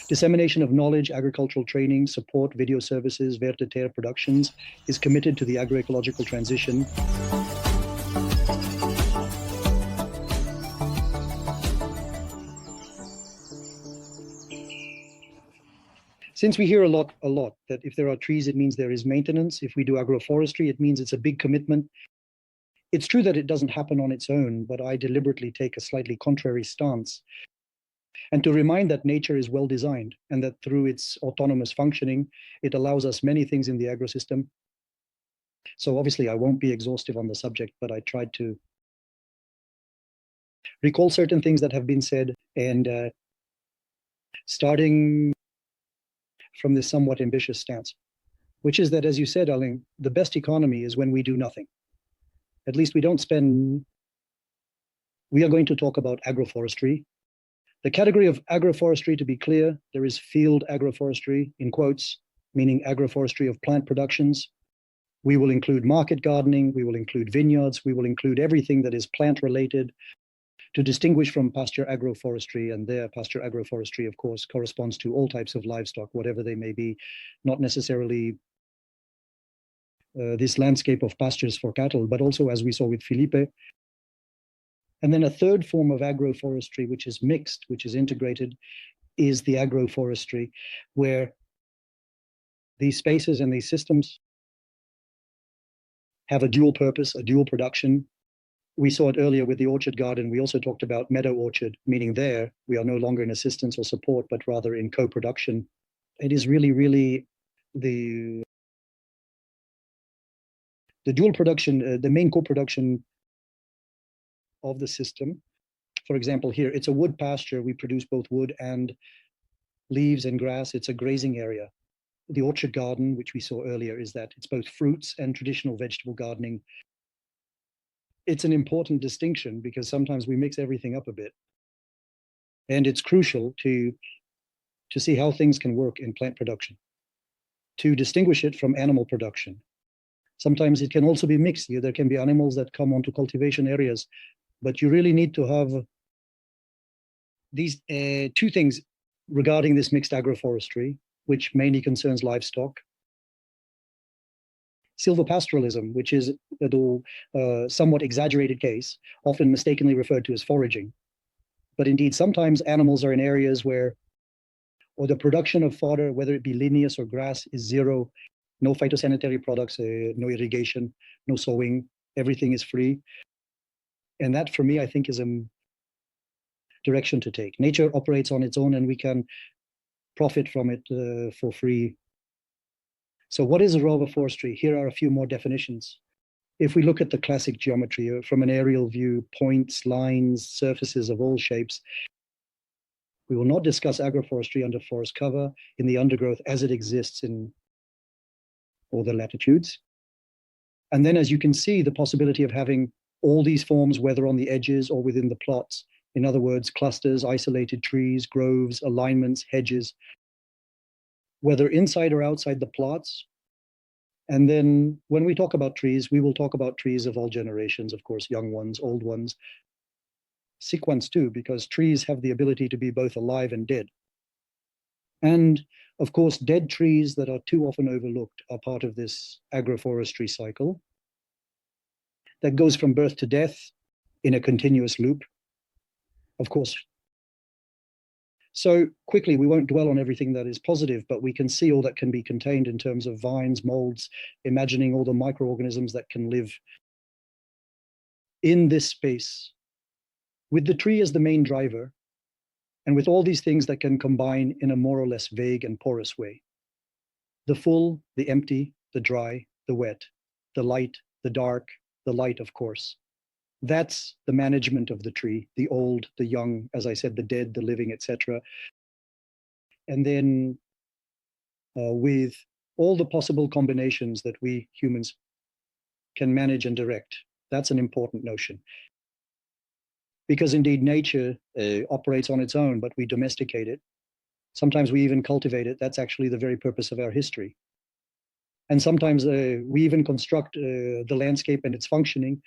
Dissemination of knowledge, agricultural training, support, video services, Ver-to-Terre productions is committed to the agroecological transition. Since we hear a lot that if there are trees, it means there is maintenance. If we do agroforestry, it means it's a big commitment. It's true that it doesn't happen on its own, but I deliberately take a slightly contrary stance. And to remind that nature is well designed and that through its autonomous functioning, it allows us many things in the agrosystem. So obviously I won't be exhaustive on the subject, but I tried to recall certain things that have been said, and starting from this somewhat ambitious stance, which is that, as you said, Aling, the best economy is when we do nothing. At least we don't spend. We are going to talk about agroforestry. The category of agroforestry, to be clear, there is field agroforestry, in quotes, meaning agroforestry of plant productions. We will include market gardening, we will include vineyards, we will include everything that is plant related, to distinguish from pasture agroforestry. And there, pasture agroforestry, of course, corresponds to all types of livestock, whatever they may be, not necessarily this landscape of pastures for cattle, but also, as we saw with Felipe. And then a third form of agroforestry, which is mixed, which is integrated, is the agroforestry, where these spaces and these systems have a dual purpose, a dual production. We saw it earlier with the orchard garden. We also talked about meadow orchard, meaning there we are no longer in assistance or support, but rather in co-production. It is really the dual production, the main co-production of the system. For example, here, it's a wood pasture. We produce both wood and leaves and grass. It's a grazing area. The orchard garden, which we saw earlier, is that it's both fruits and traditional vegetable gardening. It's an important distinction because sometimes we mix everything up a bit. And it's crucial to see how things can work in plant production, to distinguish it from animal production. Sometimes it can also be mixed. There can be animals that come onto cultivation areas, but you really need to have these two things regarding this mixed agroforestry, which mainly concerns livestock. Silvopastoralism, which is a somewhat exaggerated case, often mistakenly referred to as foraging. But indeed, sometimes animals are in areas where, or the production of fodder, whether it be linneous or grass, is zero. No phytosanitary products, no irrigation, no sowing, everything is free. And that, for me, I think is a direction to take. Nature operates on its own and we can profit from it for free. So what is agroforestry? Here are a few more definitions. If we look at the classic geometry from an aerial view, points, lines, surfaces of all shapes, we will not discuss agroforestry under forest cover in the undergrowth as it exists in all the latitudes. And then, as you can see, the possibility of having all these forms, whether on the edges or within the plots. In other words, clusters, isolated trees, groves, alignments, hedges, whether inside or outside the plots. And then when we talk about trees, we will talk about trees of all generations, of course, young ones, old ones, sick ones too, because trees have the ability to be both alive and dead. And of course, dead trees that are too often overlooked are part of this agroforestry cycle that goes from birth to death in a continuous loop, of course. So quickly, we won't dwell on everything that is positive, but we can see all that can be contained in terms of vines, molds, imagining all the microorganisms that can live in this space, with the tree as the main driver, and with all these things that can combine in a more or less vague and porous way. The full, the empty, the dry, the wet, the light, the dark, the light, of course. That's the management of the tree, the old, the young, as I said, the dead, the living, etc. And then with all the possible combinations that we humans can manage and direct. That's an important notion. Because indeed nature operates on its own, but we domesticate it. Sometimes we even cultivate it. That's actually the very purpose of our history. And sometimes we even construct the landscape and its functioning.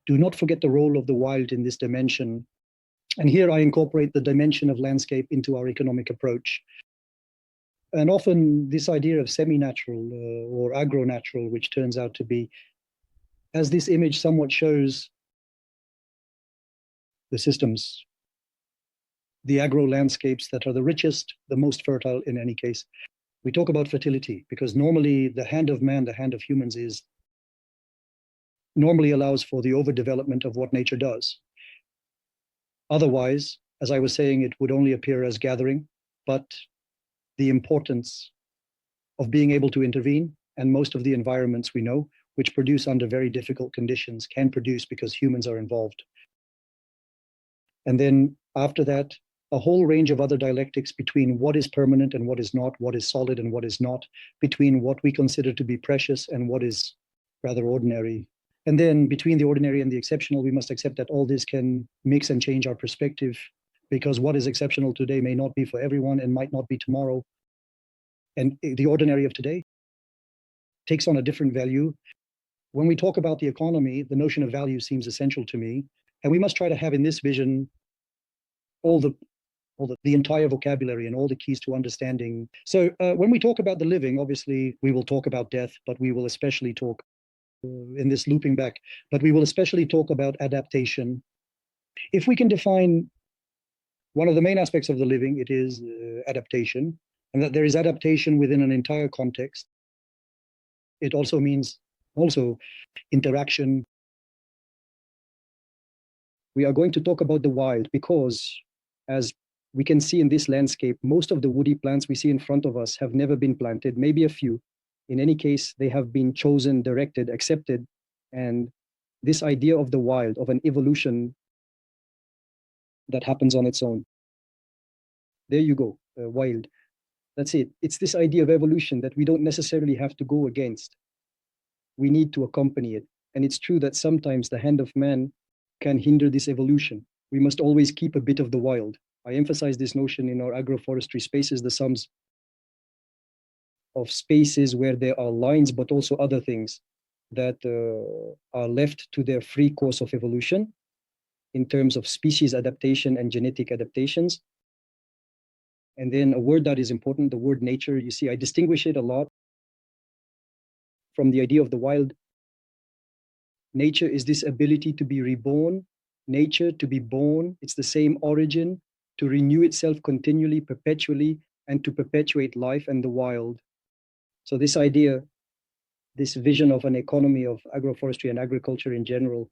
Do not forget the role of the wild in this dimension And here I incorporate the dimension of landscape into our economic approach. And often this idea of semi-natural or agro-natural, which turns out to be, as this image somewhat shows, the systems, the agro landscapes that are the richest, the most fertile in any case. We talk about fertility because normally the hand of man, the hand of humans normally allows for the overdevelopment of what nature does. Otherwise, as I was saying, it would only appear as gathering, but the importance of being able to intervene, and most of the environments we know, which produce under very difficult conditions, can produce because humans are involved. And then after that, a whole range of other dialectics between what is permanent and what is not, what is solid and what is not, between what we consider to be precious and what is rather ordinary. And then between the ordinary and the exceptional, we must accept that all this can mix and change our perspective, because what is exceptional today may not be for everyone and might not be tomorrow. And the ordinary of today takes on a different value. When we talk about the economy, the notion of value seems essential to me. And we must try to have in this vision all the entire vocabulary and all the keys to understanding. So when we talk about the living, obviously we will talk about death, but we will especially talk in this looping back, but we will especially talk about adaptation. If we can define one of the main aspects of the living, it is adaptation, and that there is adaptation within an entire context. It also means interaction. We are going to talk about the wild because, as we can see in this landscape, most of the woody plants we see in front of us have never been planted, maybe a few. In any case, they have been chosen, directed, accepted. And this idea of the wild, of an evolution that happens on its own. There you go, wild. That's it. It's this idea of evolution that we don't necessarily have to go against. We need to accompany it. And it's true that sometimes the hand of man can hinder this evolution. We must always keep a bit of the wild. I emphasize this notion in our agroforestry spaces, the sums of spaces where there are lines, but also other things that are left to their free course of evolution in terms of species adaptation and genetic adaptations. And then a word that is important, the word nature, you see, I distinguish it a lot from the idea of the wild. Nature is this ability to be reborn, nature to be born. It's the same origin, to renew itself continually, perpetually, and to perpetuate life and the wild. So this idea, this vision of an economy of agroforestry and agriculture in general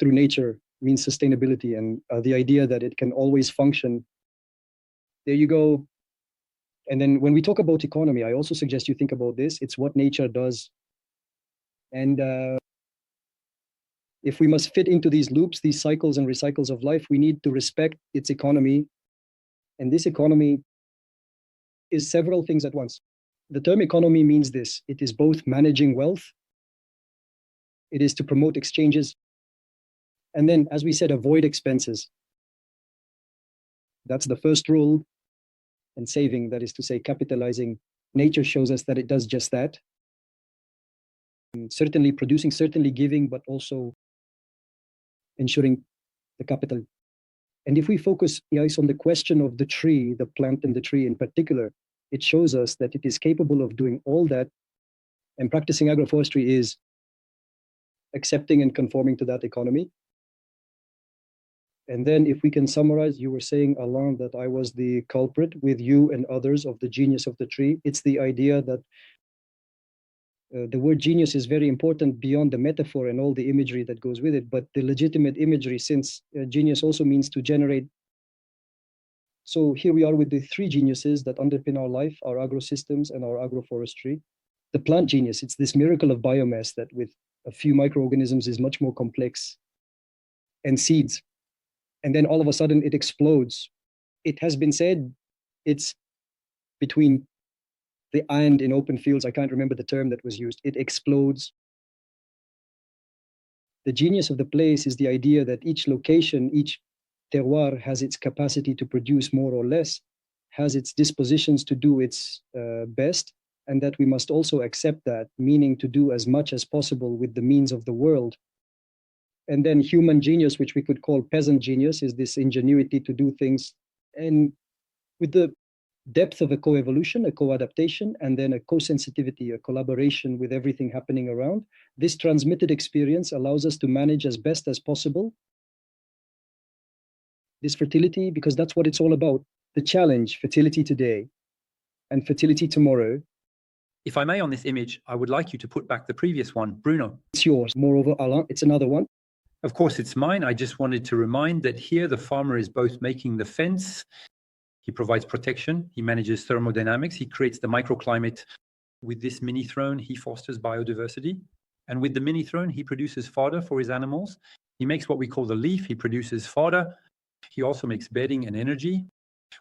through nature means sustainability, and the idea that it can always function. There you go. And then when we talk about economy, I also suggest you think about this. It's what nature does. And if we must fit into these loops, these cycles and recycles of life, we need to respect its economy. And this economy is several things at once. The term economy means this. It is both managing wealth, it is to promote exchanges, and then, as we said, avoid expenses. That's the first rule. And saving, that is to say, capitalizing. Nature shows us that it does just that. And certainly producing, certainly giving, but also ensuring the capital. And if we focus, yes, on the question of the tree, the plant and the tree in particular, it shows us that it is capable of doing all that. And practicing agroforestry is accepting and conforming to that economy. And then if we can summarize, you were saying, Alain, that I was the culprit with you and others of the genius of the tree. It's the idea that the word genius is very important beyond the metaphor and all the imagery that goes with it, but the legitimate imagery, since genius also means to generate. So here we are with the three geniuses that underpin our life, our agrosystems and our agroforestry. The plant genius, it's this miracle of biomass that with a few microorganisms is much more complex, and seeds. And then all of a sudden it explodes. It has been said it's between the and in open fields. I can't remember the term that was used. It explodes. The genius of the place is the idea that each location, each terroir has its capacity to produce more or less, has its dispositions to do its best, and that we must also accept that, meaning to do as much as possible with the means of the world. And then human genius, which we could call peasant genius, is this ingenuity to do things. And with the depth of a coevolution, a co-adaptation, and then a co-sensitivity, a collaboration with everything happening around, this transmitted experience allows us to manage as best as possible this fertility, because that's what it's all about. The challenge, fertility today and fertility tomorrow. If I may, on this image, I would like you to put back the previous one, Bruno. It's yours. Moreover, Alain, it's another one. Of course, it's mine. I just wanted to remind that here the farmer is both making the fence, he provides protection, he manages thermodynamics, he creates the microclimate. With this mini throne, he fosters biodiversity. And with the mini throne, he produces fodder for his animals. He makes what we call the leaf, he produces fodder. He also makes bedding and energy.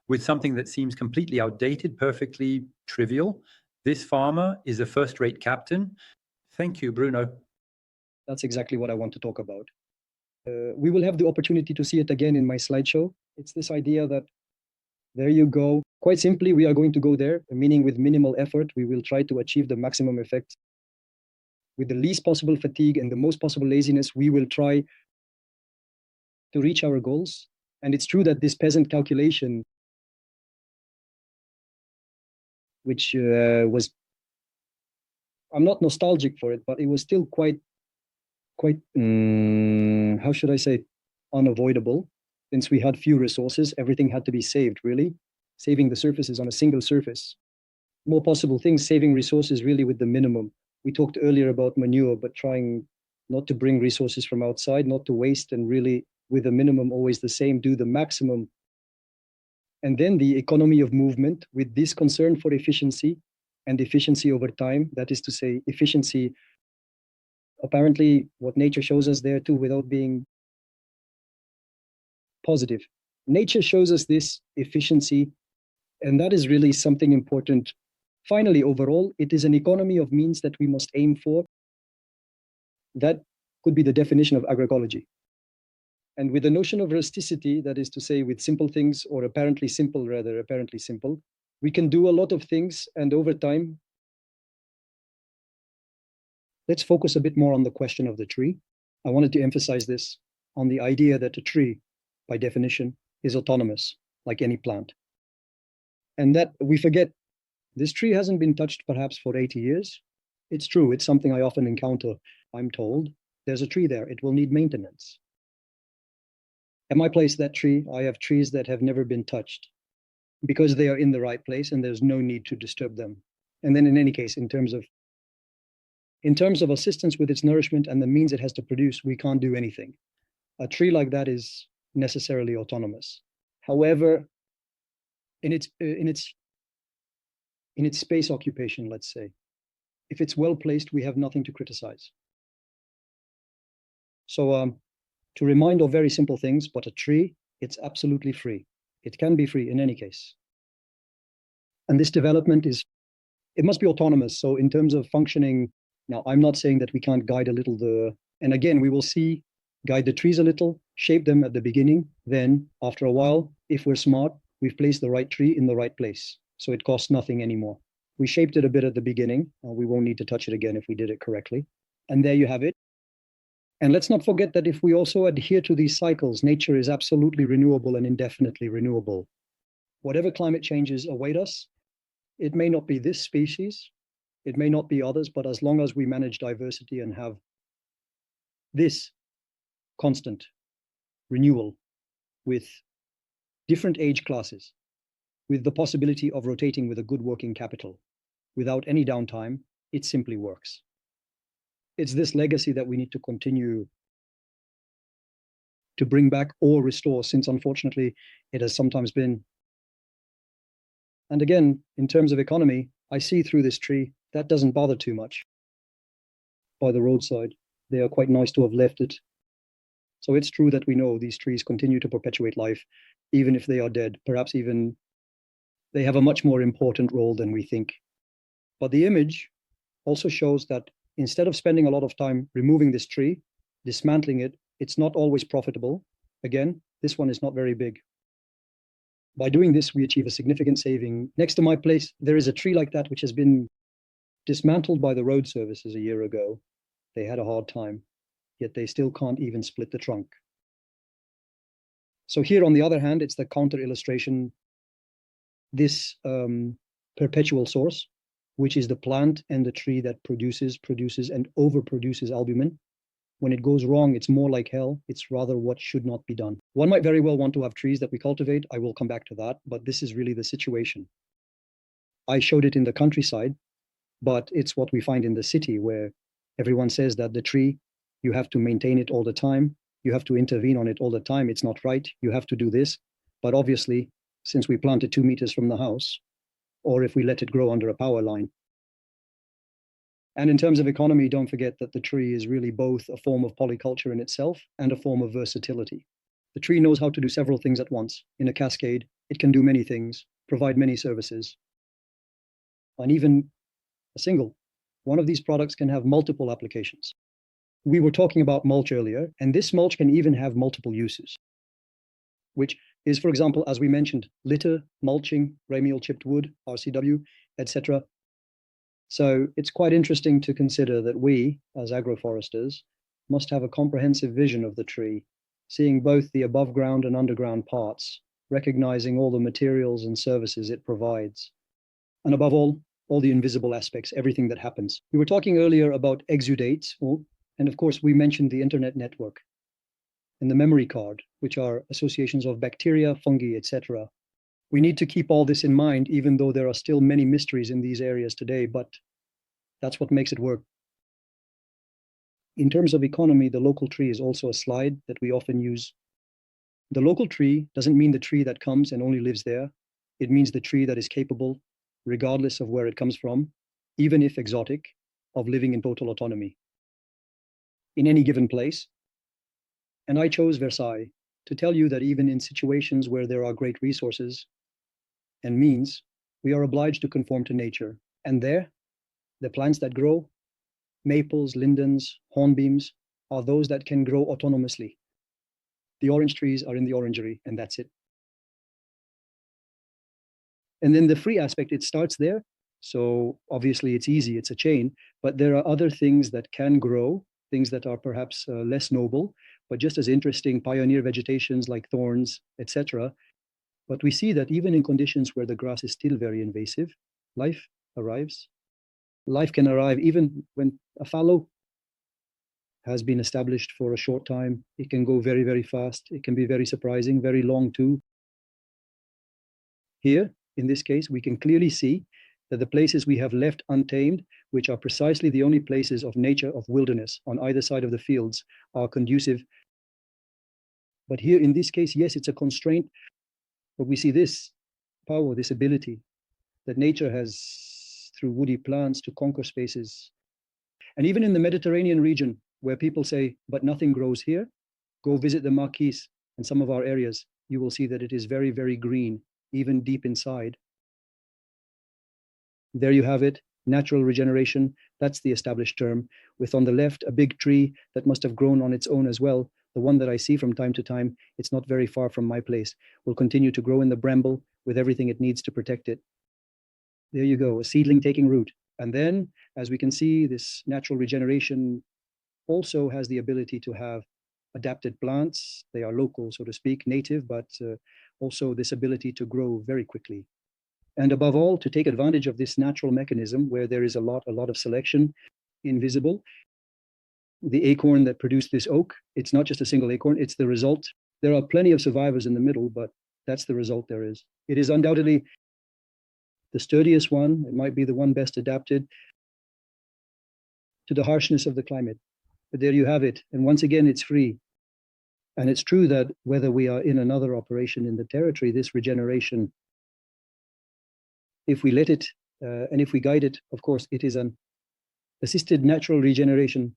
With something that seems completely outdated, perfectly trivial, this farmer is a first-rate captain. Thank you, Bruno. That's exactly what I want to talk about. We will have the opportunity to see it again in my slideshow. It's this idea that there you go. Quite simply, we are going to go there, meaning with minimal effort, we will try to achieve the maximum effect. With the least possible fatigue and the most possible laziness, we will try to reach our goals. And it's true that this peasant calculation, which was, I'm not nostalgic for it, but it was still quite, how should I say, unavoidable. Since we had few resources, everything had to be saved, really. Saving the surfaces on a single surface. More possible things, saving resources really with the minimum. We talked earlier about manure, but trying not to bring resources from outside, not to waste, and really with the minimum always the same, do the maximum. And then the economy of movement with this concern for efficiency and efficiency over time. That is to say, efficiency, apparently what nature shows us there too, without being positive. Nature shows us this efficiency, and that is really something important. Finally, overall, it is an economy of means that we must aim for. That could be the definition of agroecology. And with the notion of rusticity, that is to say, with simple things, or apparently simple, we can do a lot of things, and over time, let's focus a bit more on the question of the tree. I wanted to emphasize this on the idea that a tree, by definition, is autonomous, like any plant. And that we forget, this tree hasn't been touched perhaps for 80 years. It's true, it's something I often encounter. I'm told, there's a tree there, it will need maintenance. At my place, that tree, I have trees that have never been touched because they are in the right place and there's no need to disturb them. And then in any case, in terms of assistance with its nourishment and the means it has to produce, we can't do anything. A tree like that is necessarily autonomous. However, in its space occupation, let's say, if it's well placed, we have nothing to criticize. So to remind of very simple things, but a tree, it's absolutely free. It can be free in any case. And this development it must be autonomous. So in terms of functioning, now I'm not saying that we can't guide a little and again, we will see, guide the trees a little, shape them at the beginning. Then after a while, if we're smart, we've placed the right tree in the right place. So it costs nothing anymore. We shaped it a bit at the beginning. We won't need to touch it again if we did it correctly. And there you have it. And let's not forget that if we also adhere to these cycles, nature is absolutely renewable and indefinitely renewable. Whatever climate changes await us, it may not be this species, it may not be others, but as long as we manage diversity and have this constant renewal with different age classes, with the possibility of rotating with a good working capital, without any downtime, it simply works. It's this legacy that we need to continue to bring back or restore, since unfortunately it has sometimes been. And again, in terms of economy, I see through this tree, that doesn't bother too much. By the roadside, they are quite nice to have left it. So it's true that we know these trees continue to perpetuate life, even if they are dead. Perhaps even they have a much more important role than we think. But the image also shows that instead of spending a lot of time removing this tree, dismantling it, it's not always profitable. Again, this one is not very big. By doing this, we achieve a significant saving. Next to my place, there is a tree like that, which has been dismantled by the road services a year ago. They had a hard time. yet they still can't even split the trunk. So here, on the other hand, it's the counter illustration, this perpetual source, which is the plant and the tree that produces and overproduces albumin. When it goes wrong, it's more like hell. It's rather what should not be done. One might very well want to have trees that we cultivate. I will come back to that, but this is really the situation. I showed it in the countryside, but it's what we find in the city, where everyone says that the tree, you have to maintain it all the time. You have to intervene on it all the time. It's not right. You have to do this. But obviously, since we plant it 2 meters from the house, or if we let it grow under a power line. And in terms of economy, don't forget that the tree is really both a form of polyculture in itself and a form of versatility. The tree knows how to do several things at once. In a cascade, it can do many things, provide many services. And even a single one of these products can have multiple applications. We were talking about mulch earlier, and this mulch can even have multiple uses, which is, for example, as we mentioned, litter, mulching, ramial chipped wood, RCW, etc. So it's quite interesting to consider that we, as agroforesters, must have a comprehensive vision of the tree, seeing both the above ground and underground parts, recognizing all the materials and services it provides, and above all the invisible aspects, everything that happens. We were talking earlier about exudates, and of course we mentioned the internet network and the memory card, which are associations of bacteria, fungi, etc. We need to keep all this in mind, even though there are still many mysteries in these areas today, but that's what makes it work. In terms of economy, the local tree is also a slide that we often use. The local tree doesn't mean the tree that comes and only lives there. It means the tree that is capable, regardless of where it comes from, even if exotic, of living in total autonomy in any given place. And I chose Versailles to tell you that even in situations where there are great resources and means, we are obliged to conform to nature. And there, the plants that grow, maples, lindens, hornbeams, are those that can grow autonomously. The orange trees are in the orangery, and that's it. And then the free aspect, it starts there. So obviously it's easy, it's a chain, but there are other things that can grow, things that are perhaps less noble, but just as interesting, pioneer vegetations like thorns, etc. But we see that even in conditions where the grass is still very invasive, life arrives. Life can arrive even when a fallow has been established for a short time. It can go very, very fast. It can be very surprising, very long too. Here, in this case, we can clearly see that the places we have left untamed, which are precisely the only places of nature, of wilderness on either side of the fields, are conducive. But here in this case, yes, it's a constraint, but we see this power, this ability that nature has through woody plants to conquer spaces. And even in the Mediterranean region, where people say, but nothing grows here, go visit the Marquise and some of our areas, you will see that it is very, very green, even deep inside. There you have it, natural regeneration. That's the established term, with on the left a big tree that must have grown on its own as well. The one that I see from time to time, it's not very far from my place, will continue to grow in the bramble with everything it needs to protect it. There you go, a seedling taking root. And then, as we can see, this natural regeneration also has the ability to have adapted plants. They are local, so to speak, native, but also this ability to grow very quickly. And above all, to take advantage of this natural mechanism where there is a lot of selection, invisible. The acorn that produced this oak, it's not just a single acorn, it's the result. There are plenty of survivors in the middle, but that's the result there is. It is undoubtedly the sturdiest one. It might be the one best adapted to the harshness of the climate. But there you have it. And once again, it's free. And it's true that whether we are in another operation in the territory, this regeneration, if we let it and if we guide it, of course, it is an assisted natural regeneration.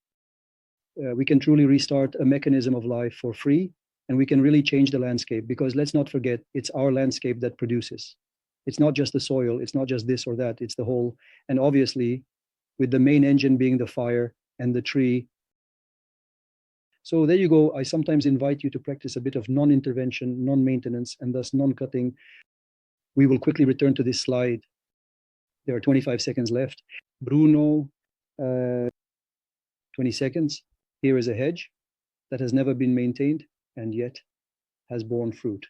We can truly restart a mechanism of life for free, and we can really change the landscape, because let's not forget, it's our landscape that produces. It's not just the soil, it's not just this or that, it's the whole. And obviously, with the main engine being the fire and the tree. So there you go. I sometimes invite you to practice a bit of non-intervention, non-maintenance, and thus non-cutting. We will quickly return to this slide. There are 25 seconds left. Bruno, 20 seconds. Here is a hedge that has never been maintained and yet has borne fruit,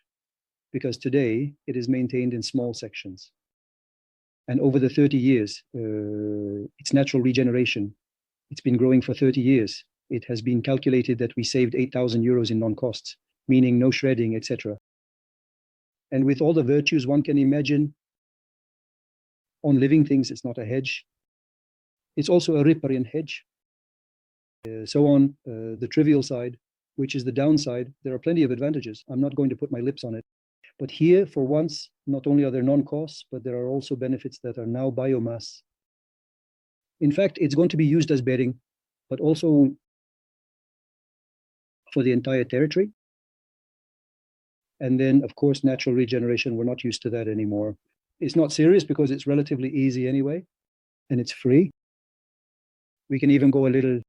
because today it is maintained in small sections. And over the 30 years, it's natural regeneration. It's been growing for 30 years. It has been calculated that we saved 8,000 euros in non-costs, meaning no shredding, etc. And with all the virtues one can imagine on living things, it's not a hedge. It's also a riparian hedge. So on the trivial side, which is the downside, there are plenty of advantages. I'm not going to put my lips on it. But here, for once, not only are there non-costs, but there are also benefits that are now biomass. In fact, it's going to be used as bedding, but also for the entire territory. And then, of course, natural regeneration, we're not used to that anymore. It's not serious because it's relatively easy anyway, and it's free. We can even go a little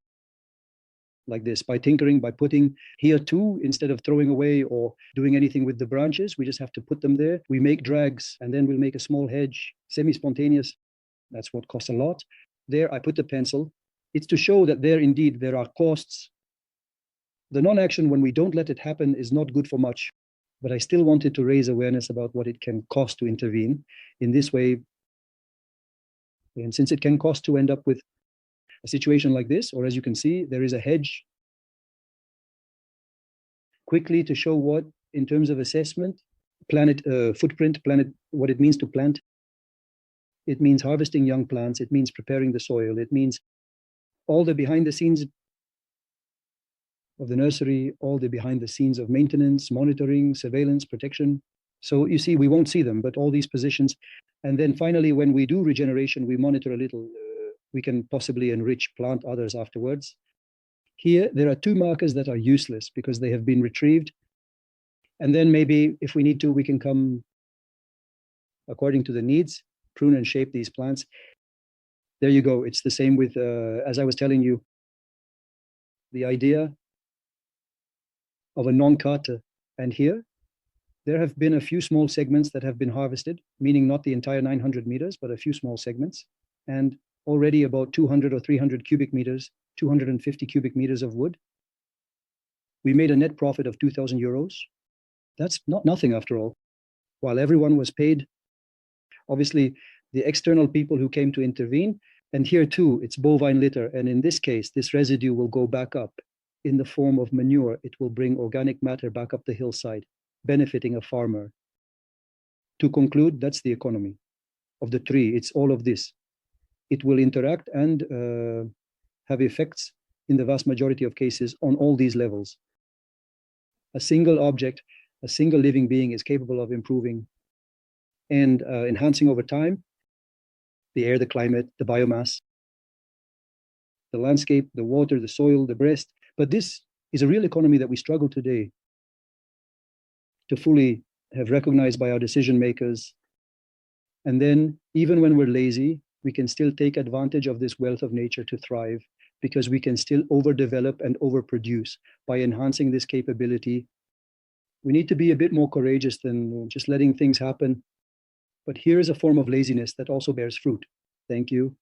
like this by tinkering, by putting here too, instead of throwing away or doing anything with the branches, we just have to put them there. We make drags and then we'll make a small hedge, semi-spontaneous. That's what costs a lot. There, I put the pencil. It's to show that there are costs. The non-action, when we don't let it happen, is not good for much. But I still wanted to raise awareness about what it can cost to intervene in this way. And since it can cost to end up with a situation like this, or as you can see, there is a hedge. Quickly to show what, in terms of assessment, planet footprint, what it means to plant. It means harvesting young plants. It means preparing the soil. It means all the behind the scenes of the nursery, all the behind the scenes of maintenance, monitoring, surveillance, protection. So you see, we won't see them, but all these positions. And then finally, when we do regeneration, we monitor a little. We can possibly enrich, plant others afterwards. Here, there are two markers that are useless because they have been retrieved. And then maybe if we need to, we can come according to the needs, prune and shape these plants. There you go. It's the same with, as I was telling you, the idea of a non-cut. And here, there have been a few small segments that have been harvested, meaning not the entire 900 meters, but a few small segments. And already about 200 or 300 cubic meters, 250 cubic meters of wood. We made a net profit of 2,000 euros. That's not nothing after all. While everyone was paid, obviously the external people who came to intervene, and here too, it's bovine litter. And in this case, this residue will go back up in the form of manure. It will bring organic matter back up the hillside, benefiting a farmer. To conclude, that's the economy of the tree. It's all of this. It will interact and have effects in the vast majority of cases on all these levels. A single object, a single living being is capable of improving and enhancing over time the air, the climate, the biomass, the landscape, the water, the soil, the breast. But this is a real economy that we struggle today to fully have recognized by our decision makers. And then even when we're lazy, we can still take advantage of this wealth of nature to thrive because we can still overdevelop and overproduce by enhancing this capability. We need to be a bit more courageous than just letting things happen. But here is a form of laziness that also bears fruit. Thank you.